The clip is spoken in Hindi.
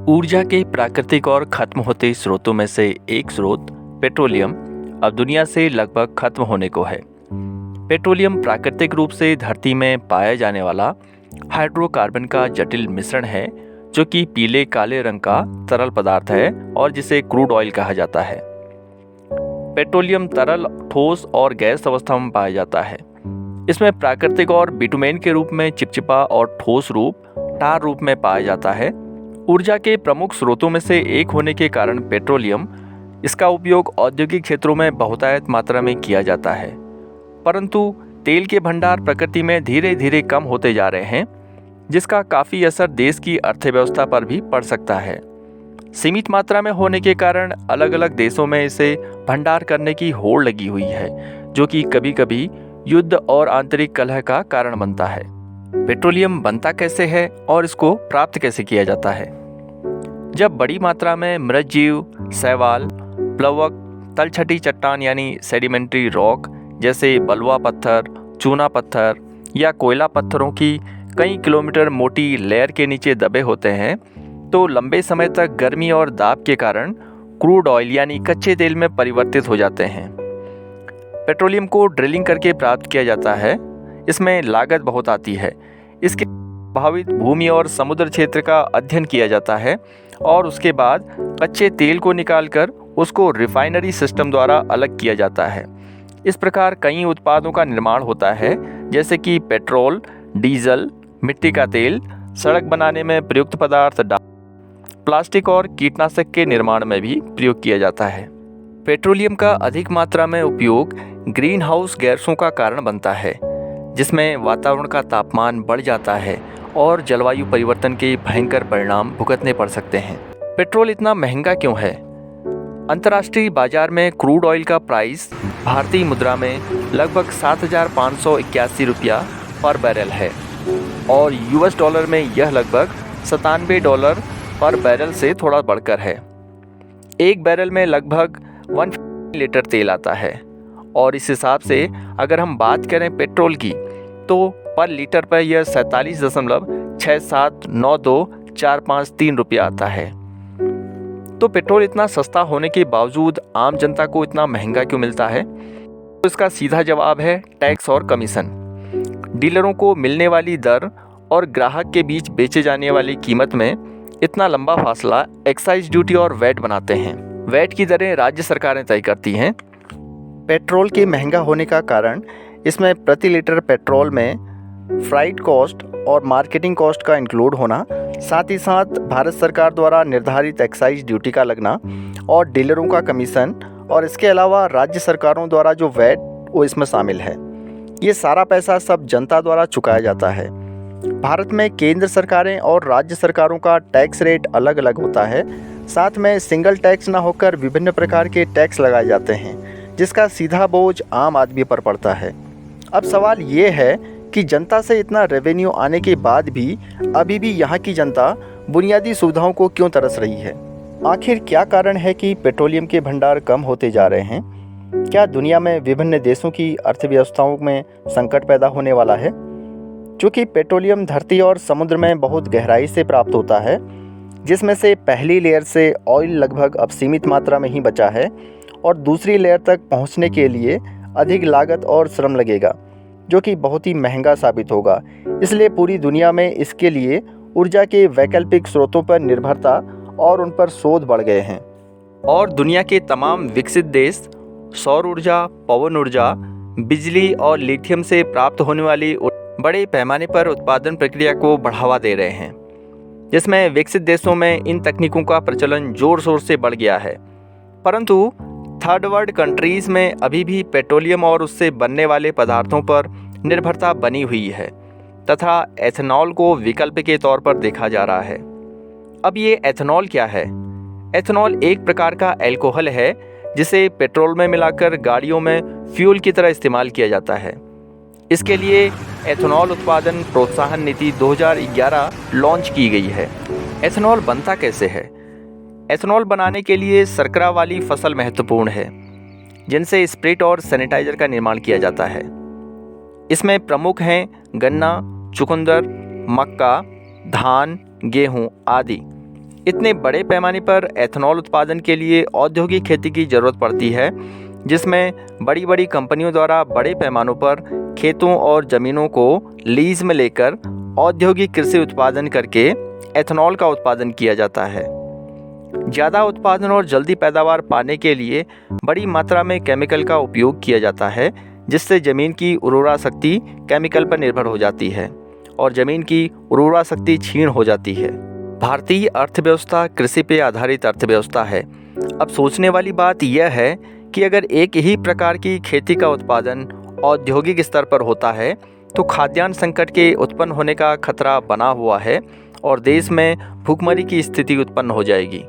ऊर्जा के प्राकृतिक और खत्म होते स्रोतों में से एक स्रोत पेट्रोलियम अब दुनिया से लगभग खत्म होने को है। पेट्रोलियम प्राकृतिक रूप से धरती में पाया जाने वाला हाइड्रोकार्बन का जटिल मिश्रण है, जो कि पीले काले रंग का तरल पदार्थ है और जिसे क्रूड ऑयल कहा जाता है। पेट्रोलियम तरल, ठोस और गैस अवस्था में पाया जाता है। इसमें प्राकृतिक और बिटुमेन के रूप में चिपचिपा और ठोस रूप, टार रूप में पाया जाता है। ऊर्जा के प्रमुख स्रोतों में से एक होने के कारण पेट्रोलियम इसका उपयोग औद्योगिक क्षेत्रों में बहुतायत मात्रा में किया जाता है। परंतु तेल के भंडार प्रकृति में धीरे धीरे कम होते जा रहे हैं, जिसका काफ़ी असर देश की अर्थव्यवस्था पर भी पड़ सकता है। सीमित मात्रा में होने के कारण अलग अलग देशों में इसे भंडार करने की होड़ लगी हुई है, जो कि कभी कभी युद्ध और आंतरिक कलह का कारण बनता है। पेट्रोलियम बनता कैसे है और इसको प्राप्त कैसे किया जाता है? जब बड़ी मात्रा में मृत जीव, शैवाल, प्लवक, तलछटी चट्टान यानी सेडिमेंट्री रॉक जैसे बलुआ पत्थर, चूना पत्थर या कोयला पत्थरों की कई किलोमीटर मोटी लेयर के नीचे दबे होते हैं, तो लंबे समय तक गर्मी और दाब के कारण क्रूड ऑयल यानी कच्चे तेल में परिवर्तित हो जाते हैं। पेट्रोलियम को ड्रिलिंग करके प्राप्त किया जाता है। इसमें लागत बहुत आती है। इसके प्रभावित भूमि और समुद्र क्षेत्र का अध्ययन किया जाता है और उसके बाद कच्चे तेल को निकालकर उसको रिफाइनरी सिस्टम द्वारा अलग किया जाता है। इस प्रकार कई उत्पादों का निर्माण होता है, जैसे कि पेट्रोल, डीजल, मिट्टी का तेल, सड़क बनाने में प्रयुक्त पदार्थ, प्लास्टिक और कीटनाशक के निर्माण में भी प्रयोग किया जाता है। पेट्रोलियम का अधिक मात्रा में उपयोग ग्रीन हाउस गैसों का कारण बनता है, जिसमें वातावरण का तापमान बढ़ जाता है और जलवायु परिवर्तन के भयंकर परिणाम भुगतने पड़ सकते हैं। पेट्रोल इतना महंगा क्यों है? अंतर्राष्ट्रीय बाजार में क्रूड ऑयल का प्राइस भारतीय मुद्रा में लगभग 7,581 रुपया पर बैरल है और यूएस डॉलर में यह लगभग $97 पर बैरल से थोड़ा बढ़कर है। एक बैरल में लगभग 1 लीटर तेल आता है और इस हिसाब से अगर हम बात करें पेट्रोल की, तो पर लीटर पर यह 47.6792453 रुपया आता है। तो पेट्रोल इतना सस्ता होने के बावजूद आम जनता को इतना महंगा क्यों मिलता है? तो इसका सीधा जवाब है टैक्स और कमीशन। डीलरों को मिलने वाली दर और ग्राहक के बीच बेचे जाने वाली कीमत में इतना लंबा फासला एक्साइज ड्यूटी और वैट बनाते हैं। वैट की दरें राज्य सरकारें तय करती हैं। पेट्रोल के महंगा होने का कारण इसमें प्रति लीटर पेट्रोल में फ्राइट कॉस्ट और मार्केटिंग कॉस्ट का इंक्लूड होना, साथ ही साथ भारत सरकार द्वारा निर्धारित एक्साइज ड्यूटी का लगना और डीलरों का कमीशन, और इसके अलावा राज्य सरकारों द्वारा जो वैट वो इसमें शामिल है। ये सारा पैसा सब जनता द्वारा चुकाया जाता है। भारत में केंद्र सरकारें और राज्य सरकारों का टैक्स रेट अलग अलग होता है। साथ में सिंगल टैक्स न होकर विभिन्न प्रकार के टैक्स लगाए जाते हैं, जिसका सीधा बोझ आम आदमी पर पड़ता है। अब सवाल ये है कि जनता से इतना रेवेन्यू आने के बाद भी अभी भी यहाँ की जनता बुनियादी सुविधाओं को क्यों तरस रही है? आखिर क्या कारण है कि पेट्रोलियम के भंडार कम होते जा रहे हैं? क्या दुनिया में विभिन्न देशों की अर्थव्यवस्थाओं में संकट पैदा होने वाला है? चूँकि पेट्रोलियम धरती और समुद्र में बहुत गहराई से प्राप्त होता है, जिसमें से पहली लेयर से ऑयल लगभग अब सीमित मात्रा में ही बचा है और दूसरी लेयर तक पहुंचने के लिए अधिक लागत और श्रम लगेगा, जो कि बहुत ही महंगा साबित होगा। इसलिए पूरी दुनिया में इसके लिए ऊर्जा के वैकल्पिक स्रोतों पर निर्भरता और उन पर शोध बढ़ गए हैं। और दुनिया के तमाम विकसित देश सौर ऊर्जा, पवन ऊर्जा, बिजली और लिथियम से प्राप्त होने वाली बड़े पैमाने पर उत्पादन प्रक्रिया को बढ़ावा दे रहे हैं, जिसमें विकसित देशों में इन तकनीकों का प्रचलन जोर शोर से बढ़ गया है। परंतु थर्ड वर्ल्ड कंट्रीज़ में अभी भी पेट्रोलियम और उससे बनने वाले पदार्थों पर निर्भरता बनी हुई है तथा एथेनॉल को विकल्प के तौर पर देखा जा रहा है। अब ये एथेनॉल क्या है? एथेनॉल एक प्रकार का अल्कोहल है, जिसे पेट्रोल में मिलाकर गाड़ियों में फ्यूल की तरह इस्तेमाल किया जाता है। इसके लिए एथेनॉल उत्पादन प्रोत्साहन नीति 2011 लॉन्च की गई है। एथेनॉल बनता कैसे है? एथेनॉल बनाने के लिए शर्करा वाली फसल महत्वपूर्ण है, जिनसे स्प्रिट और सैनिटाइजर का निर्माण किया जाता है। इसमें प्रमुख हैं गन्ना, चुकंदर, मक्का, धान, गेहूं आदि। इतने बड़े पैमाने पर एथेनॉल उत्पादन के लिए औद्योगिक खेती की ज़रूरत पड़ती है, जिसमें बड़ी बड़ी कंपनियों द्वारा बड़े पैमानों पर खेतों और ज़मीनों को लीज में लेकर औद्योगिक कृषि उत्पादन करके एथेनॉल का उत्पादन किया जाता है। ज़्यादा उत्पादन और जल्दी पैदावार पाने के लिए बड़ी मात्रा में केमिकल का उपयोग किया जाता है, जिससे ज़मीन की उर्वरा शक्ति केमिकल पर निर्भर हो जाती है और ज़मीन की उर्वरा शक्ति क्षीण हो जाती है। भारतीय अर्थव्यवस्था कृषि पे आधारित अर्थव्यवस्था है। अब सोचने वाली बात यह है कि अगर एक ही प्रकार की खेती का उत्पादन औद्योगिक स्तर पर होता है तो खाद्यान्न संकट के उत्पन्न होने का खतरा बना हुआ है और देश में भूखमरी की स्थिति उत्पन्न हो जाएगी।